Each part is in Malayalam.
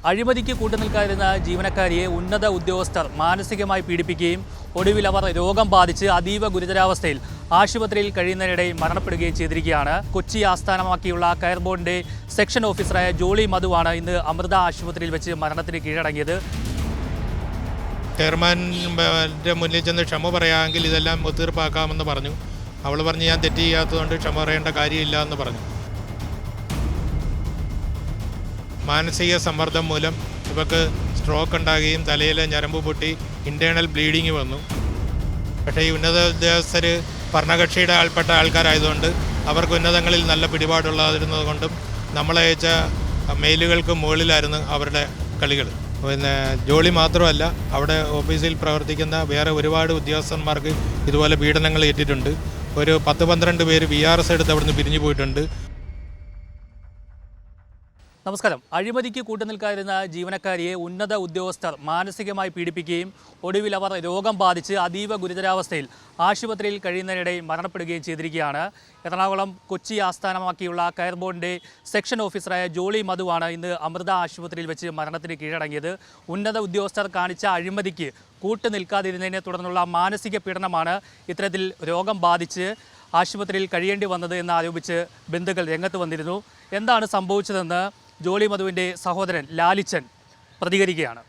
അഴിമതിക്ക് കൂട്ടുനിൽക്കാതിരുന്ന ജീവനക്കാരിയെ ഉന്നത ഉദ്യോഗസ്ഥർ മാനസികമായി പീഡിപ്പിക്കുകയും ഒടുവിൽ അവർ രോഗം ബാധിച്ച് അതീവ ഗുരുതരാവസ്ഥയിൽ ആശുപത്രിയിൽ കഴിയുന്നതിനിടെ മരണപ്പെടുകയും ചെയ്തിരിക്കുകയാണ്. കൊച്ചി ആസ്ഥാനമാക്കിയുള്ള കയർ ബോർഡിന്റെ സെക്ഷൻ ഓഫീസറായ ജോളി മധുവാണ് ഇന്ന് അമൃത ആശുപത്രിയിൽ വെച്ച് മരണത്തിന് കീഴടങ്ങിയത്. ചെയർമാൻ്റെ മുന്നിൽ ചെന്ന് ക്ഷമ പറയാമെങ്കിൽ ഇതെല്ലാം ഒത്തീർപ്പാക്കാമെന്ന് പറഞ്ഞു. അവൾ പറഞ്ഞു ഞാൻ തെറ്റ് ചെയ്യാത്തതുകൊണ്ട് ക്ഷമ പറയേണ്ട കാര്യമില്ല എന്ന് പറഞ്ഞു. മാനസിക സമ്മർദ്ദം മൂലം ഇവർക്ക് സ്ട്രോക്ക് ഉണ്ടാകുകയും തലയിലെ ഞരമ്പ് പൊട്ടി ഇൻറ്റേർണൽ ബ്ലീഡിങ് വന്നു. പക്ഷേ ഈ ഉന്നത ഉദ്യോഗസ്ഥർ ഭരണകക്ഷിയുടെ ആൾപ്പെട്ട ആൾക്കാരായതുകൊണ്ട് അവർക്ക് ഉന്നതങ്ങളിൽ നല്ല പിടിപാടുള്ളതിരുന്നത് കൊണ്ടും നമ്മളയച്ച മെയിലുകൾക്ക് മുകളിലായിരുന്നു അവരുടെ കളികൾ. പിന്നെ ജോളി മാത്രമല്ല, അവിടെ ഓഫീസിൽ പ്രവർത്തിക്കുന്ന വേറെ ഒരുപാട് ഉദ്യോഗസ്ഥന്മാർക്ക് ഇതുപോലെ പീഡനങ്ങൾ ഏറ്റിട്ടുണ്ട്. ഒരു 10-12 പേര് VRS എടുത്ത് അവിടുന്ന് പിരിഞ്ഞു പോയിട്ടുണ്ട്. നമസ്കാരം. അഴിമതിക്ക് കൂട്ടുനിൽക്കാതിരുന്ന ജീവനക്കാരിയെ ഉന്നത ഉദ്യോഗസ്ഥർ മാനസികമായി പീഡിപ്പിക്കുകയും ഒടുവിൽ അവർ രോഗം ബാധിച്ച് അതീവ ഗുരുതരാവസ്ഥയിൽ ആശുപത്രിയിൽ കഴിയുന്നതിനിടെ മരണപ്പെടുകയും ചെയ്തിരിക്കുകയാണ്. എറണാകുളം കൊച്ചി ആസ്ഥാനമാക്കിയുള്ള കയർ ബോർഡിന്റെ സെക്ഷൻ ഓഫീസറായ ജോളി മധുവാണ് ഇന്ന് അമൃത ആശുപത്രിയിൽ വെച്ച് മരണത്തിന് കീഴടങ്ങിയത്. ഉന്നത ഉദ്യോഗസ്ഥർ കാണിച്ച അഴിമതിക്ക് കൂട്ടുനിൽക്കാതിരുന്നതിനെ തുടർന്നുള്ള മാനസിക പീഡനമാണ് ഇത്തരത്തിൽ രോഗം ബാധിച്ച് ആശുപത്രിയിൽ കഴിയേണ്ടി വന്നത് എന്ന് ആരോപിച്ച് ബന്ധുക്കൾ രംഗത്ത് വന്നിരുന്നു. എന്താണ് സംഭവിച്ചതെന്ന് ജോളി മധുവിൻ്റെ സഹോദരൻ ലാലിച്ചൻ പ്രതികരിക്കുകയാണ്.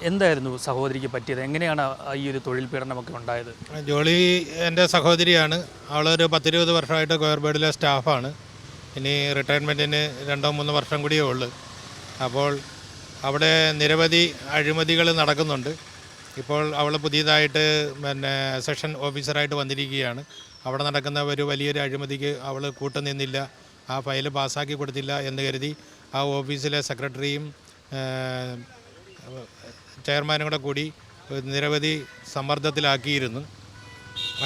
എന്തായിരുന്നു സഹോദരിക്ക് പറ്റിയത്? എങ്ങനെയാണ് ഈ ഒരു തൊഴിൽ പീഡനമൊക്കെ ഉണ്ടായത്? ജോളി എൻ്റെ സഹോദരിയാണ്. അവളൊരു 10-20 വർഷമായിട്ട് കയർ ബോർഡിലെ സ്റ്റാഫാണ്. ഇനി റിട്ടയർമെൻറ്റിന് 2-3 വർഷം കൂടിയേ ഉള്ളൂ. അപ്പോൾ അവിടെ നിരവധി അഴിമതികൾ നടക്കുന്നുണ്ട്. ഇപ്പോൾ അവൾ പുതിയതായിട്ട് സെക്ഷൻ ഓഫീസറായിട്ട് വന്നിരിക്കുകയാണ്. അവിടെ നടക്കുന്ന ഒരു വലിയൊരു അഴിമതിക്ക് അവൾ കൂട്ടുനിന്നില്ല, ആ ഫയൽ പാസ്സാക്കി കൊടുത്തില്ല എന്ന് കരുതി ആ ഓഫീസിലെ സെക്രട്ടറിയും ചെയർമാനും കൂടി നിരവധി സമ്മർദ്ദത്തിലാക്കിയിരുന്നു.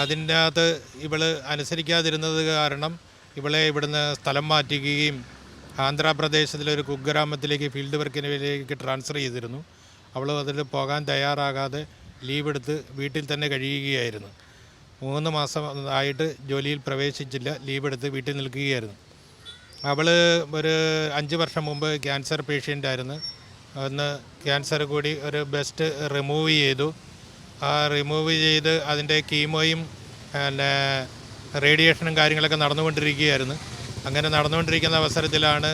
അതിൻ്റെ അകത്ത് ഇവൾ അനുസരിക്കാതിരുന്നത് കാരണം ഇവളെ ഇവിടുന്ന് സ്ഥലം മാറ്റുകയും ആന്ധ്രാപ്രദേശിലൊരു കുഗ്രാമത്തിലേക്ക് ഫീൽഡ് വർക്കിലേക്ക് ട്രാൻസ്ഫർ ചെയ്തിരുന്നു. അവൾ അതിൽ പോകാൻ തയ്യാറാകാതെ ലീവ് എടുത്ത് വീട്ടിൽ തന്നെ കഴിയുകയായിരുന്നു. 3 മാസം ആയിട്ട് ജോലിയിൽ പ്രവേശിച്ചില്ല, ലീവ് എടുത്ത് വീട്ടിൽ നിൽക്കുകയായിരുന്നു. അവൾ ഒരു 5 വർഷം മുമ്പ് ക്യാൻസർ പേഷ്യൻ്റായിരുന്നു. അന്ന് ക്യാൻസർ കൂടി ഒരു ബ്രസ്റ്റ് റിമൂവ് ചെയ്തു. ആ റിമൂവ് ചെയ്ത് അതിൻ്റെ കീമോയും റേഡിയേഷനും കാര്യങ്ങളൊക്കെ നടന്നുകൊണ്ടിരിക്കുകയായിരുന്നു. അങ്ങനെ നടന്നുകൊണ്ടിരിക്കുന്ന അവസരത്തിലാണ്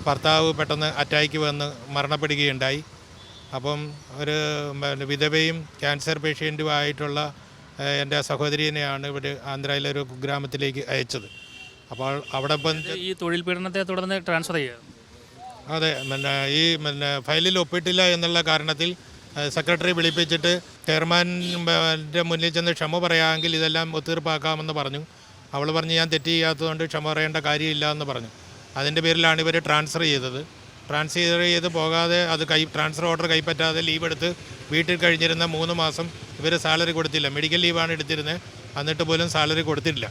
ഭർത്താവ് പെട്ടെന്ന് അറ്റാക്ക് വന്ന് മരണപ്പെടുകയുണ്ടായി. അപ്പം ഒരു വിധവയും ക്യാൻസർ പേഷ്യൻറ്റുമായിട്ടുള്ള എൻ്റെ സഹോദരിയെയാണ് ഇവിടെ ആന്ധ്രയിലെ ഒരു കുഗ്രാമത്തിലേക്ക് അയച്ചത്. അപ്പോൾ അവിടെ ഈ തൊഴിൽ പീഡനത്തെ തുടർന്ന് ട്രാൻസ്ഫർ ചെയ്യുക. അതെ, ഈ ഫയലിൽ ഒപ്പിട്ടില്ല എന്നുള്ള കാരണത്തിൽ സെക്രട്ടറി വിളിപ്പിച്ചിട്ട് ചെയർമാൻ്റെ മുന്നിൽ ചെന്ന് ക്ഷമ പറയാമെങ്കിൽ ഇതെല്ലാം ഒത്തീർപ്പാക്കാമെന്ന് പറഞ്ഞു. അവൾ പറഞ്ഞു ഞാൻ തെറ്റ് ചെയ്യാത്തതുകൊണ്ട് ക്ഷമ പറയേണ്ട കാര്യമില്ല എന്ന് പറഞ്ഞു. അതിൻ്റെ പേരിലാണ് ഇവർ ട്രാൻസ്ഫർ ചെയ്തത്. ട്രാൻസ്ഫർ ചെയ്ത് പോകാതെ അത് ട്രാൻസ്ഫർ ഓർഡർ കൈപ്പറ്റാതെ ലീവ് എടുത്ത് വീട്ടിൽ കഴിഞ്ഞിരുന്ന 3 മാസം ഇവർ സാലറി കൊടുത്തില്ല. മെഡിക്കൽ ലീവാണ് എടുത്തിരുന്നത്, എന്നിട്ട് പോലും സാലറി കൊടുത്തില്ല.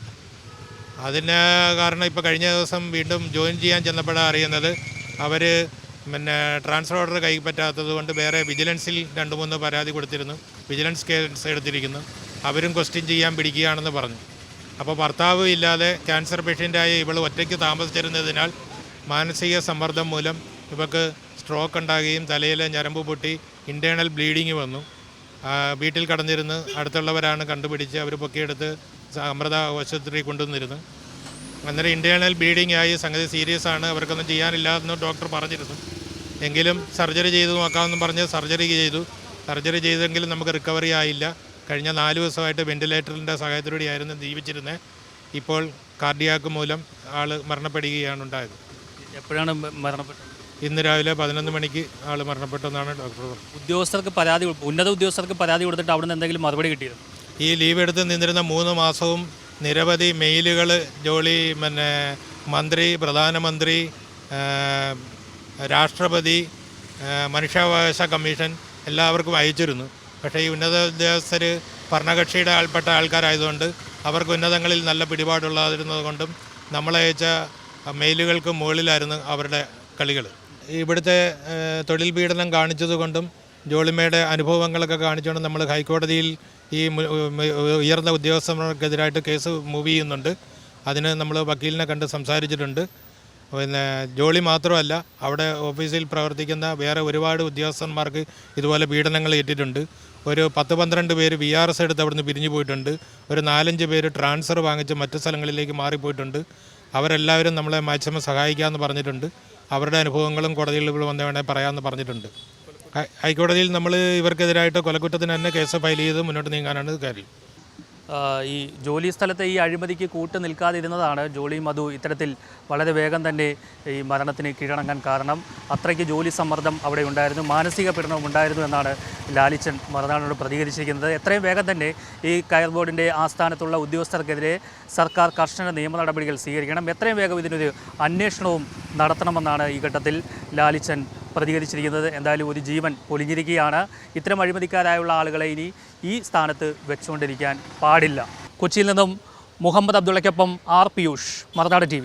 അതിന് കാരണം ഇപ്പോൾ കഴിഞ്ഞ ദിവസം വീണ്ടും ജോയിൻ ചെയ്യാൻ ചെന്നപ്പോഴാണ് അറിയുന്നത് അവർ ട്രാൻസ്ഫർ ഓർഡർ കൈപ്പറ്റാത്തത് കൊണ്ട് വേറെ വിജിലൻസിൽ 2-3 പരാതി കൊടുത്തിരുന്നു. വിജിലൻസ് കേസ് എടുത്തിരിക്കുന്നു. അവരും ക്വസ്റ്റ്യൻ ചെയ്യാൻ പിടിക്കുകയാണെന്ന് പറഞ്ഞു. അപ്പോൾ ഭർത്താവ് ഇല്ലാതെ ക്യാൻസർ പേഷ്യൻ്റായ ഇവൾ ഒറ്റയ്ക്ക് താമസിച്ചിരുന്നതിനാൽ മാനസിക സമ്മർദ്ദം മൂലം ഇവർക്ക് സ്ട്രോക്ക് ഉണ്ടാകുകയും തലയിലെ ഞരമ്പ് പൊട്ടി ഇൻറ്റേർണൽ ബ്ലീഡിങ് വന്നു. വീട്ടിൽ കടന്നിരുന്ന് അടുത്തുള്ളവരാണ് കണ്ടുപിടിച്ച് അവർ പൊക്കിയെടുത്ത് അമൃത ആശുപത്രി കൊണ്ടുവന്നിരുന്നു. അന്നേരം ഇൻറ്റേർണൽ ബ്ലീഡിങ് ആയി, സംഗതി സീരിയസ് ആണ്, അവർക്കൊന്നും ചെയ്യാനില്ല എന്ന് ഡോക്ടർ പറഞ്ഞിരുന്നു. എങ്കിലും സർജറി ചെയ്ത് നോക്കാമെന്ന് പറഞ്ഞ് സർജറി ചെയ്തു. സർജറി ചെയ്തെങ്കിലും നമുക്ക് റിക്കവറി ആയില്ല. കഴിഞ്ഞ 4 ദിവസമായിട്ട് വെന്റിലേറ്ററിൻ്റെ സഹായത്തോടെയായിരുന്നു ജീവിച്ചിരുന്നത്. ഇപ്പോൾ കാർഡിയാക്ക് മൂലം ആൾ മരണപ്പെടുകയാണ് ഉണ്ടായത്. എപ്പോഴാണ് മരണപ്പെട്ടത്? ഇന്ന് രാവിലെ 11 മണിക്ക് ആൾ മരണപ്പെട്ടെന്നാണ് ഡോക്ടർ പറഞ്ഞത്. ഉന്നത ഉദ്യോഗസ്ഥർക്ക് പരാതി കൊടുത്തിട്ട് അവിടെ നിന്ന് എന്തെങ്കിലും മറുപടി കിട്ടിയിരുന്നു? ഈ ലീവ് എടുത്ത് നിന്നിരുന്ന 3 മാസവും നിരവധി മെയിലുകൾ ജോളി മന്ത്രി, പ്രധാനമന്ത്രി, രാഷ്ട്രപതി, മനുഷ്യാവകാശ കമ്മീഷൻ എല്ലാവർക്കും അയച്ചിരുന്നു. പക്ഷേ ഈ ഉന്നത ഉദ്യോഗസ്ഥർ ഭരണകക്ഷിയുടെ ആൾപ്പെട്ട ആൾക്കാരായതുകൊണ്ട് അവർക്ക് ഉന്നതങ്ങളിൽ നല്ല പിടിപാടുള്ളതിരുന്നത് കൊണ്ടും നമ്മളയച്ച മെയിലുകൾക്ക് മുകളിലായിരുന്നു അവരുടെ കളികൾ. ഇവിടുത്തെ തൊഴിൽ പീഡനം കാണിച്ചതുകൊണ്ടും ജോളിമയുടെ അനുഭവങ്ങളൊക്കെ കാണിച്ചുകൊണ്ട് നമ്മൾ ഹൈക്കോടതിയിൽ ഈ ഉയർന്ന ഉദ്യോഗസ്ഥർക്കെതിരായിട്ട് കേസ് മൂവ് ചെയ്യുന്നുണ്ട്. അതിന് നമ്മൾ വക്കീലിനെ കണ്ട് സംസാരിച്ചിട്ടുണ്ട്. പിന്നെ ജോളി മാത്രമല്ല, അവിടെ ഓഫീസിൽ പ്രവർത്തിക്കുന്ന വേറെ ഒരുപാട് ഉദ്യോഗസ്ഥന്മാർക്ക് ഇതുപോലെ പീഡനങ്ങൾ ഏറ്റിട്ടുണ്ട്. ഒരു 10-12 പേര് VRS എടുത്ത് അവിടുന്ന് പിരിഞ്ഞു പോയിട്ടുണ്ട്. ഒരു 4-5 പേര് ട്രാൻസ്ഫർ വാങ്ങിച്ച് മറ്റു സ്ഥലങ്ങളിലേക്ക് മാറിപ്പോയിട്ടുണ്ട്. അവരെല്ലാവരും നമ്മളെ മാക്സിമം സഹായിക്കാമെന്ന് പറഞ്ഞിട്ടുണ്ട്. അവരുടെ അനുഭവങ്ങളും കോടതിയിൽ വന്ന് വേണേൽ പറയാമെന്ന് പറഞ്ഞിട്ടുണ്ട്. ഹൈക്കോടതിയിൽ നമ്മൾ ഇവർക്കെതിരായിട്ട് കൊലക്കുറ്റത്തിന് തന്നെ കേസ് ഫയൽ ചെയ്ത് മുന്നോട്ട് നീങ്ങാനാണ് കാര്യം. ഈ ജോലി സ്ഥലത്തെ ഈ അഴിമതിക്ക് കൂട്ട് നിൽക്കാതിരുന്നതാണ് ജോളി മധു ഇത്തരത്തിൽ വളരെ വേഗം തന്നെ ഈ മരണത്തിന് കീഴടങ്ങാൻ കാരണം. അത്രയ്ക്ക് ജോലി സമ്മർദ്ദം അവിടെ ഉണ്ടായിരുന്നു, മാനസിക പീഡനവും ഉണ്ടായിരുന്നു എന്നാണ് ലാലിച്ചൻ മറുനാടിനോട് പ്രതികരിച്ചിരിക്കുന്നത്. എത്രയും വേഗം തന്നെ ഈ കയർ ബോർഡിൻ്റെ ആസ്ഥാനത്തുള്ള ഉദ്യോഗസ്ഥർക്കെതിരെ സർക്കാർ കർശന നിയമ നടപടികൾ സ്വീകരിക്കണം, എത്രയും വേഗം ഇതിനൊരു അന്വേഷണവും നടത്തണമെന്നാണ് ഈ ഘട്ടത്തിൽ ലാലിച്ചൻ പ്രതികരിച്ചിരിക്കുന്നത്. എന്തായാലും ഒരു ജീവൻ പൊലിഞ്ഞിരിക്കുകയാണ്. ഇത്തരം അഴിമതിക്കാരായുള്ള ആളുകളെ ഇനി ഈ സ്ഥാനത്ത് വെച്ചുകൊണ്ടിരിക്കാൻ പാടില്ല. കൊച്ചിയിൽ നിന്നും മുഹമ്മദ് അബ്ദുള്ളയ്ക്കൊപ്പം R. പിയൂഷ്, മറുനാട് TV.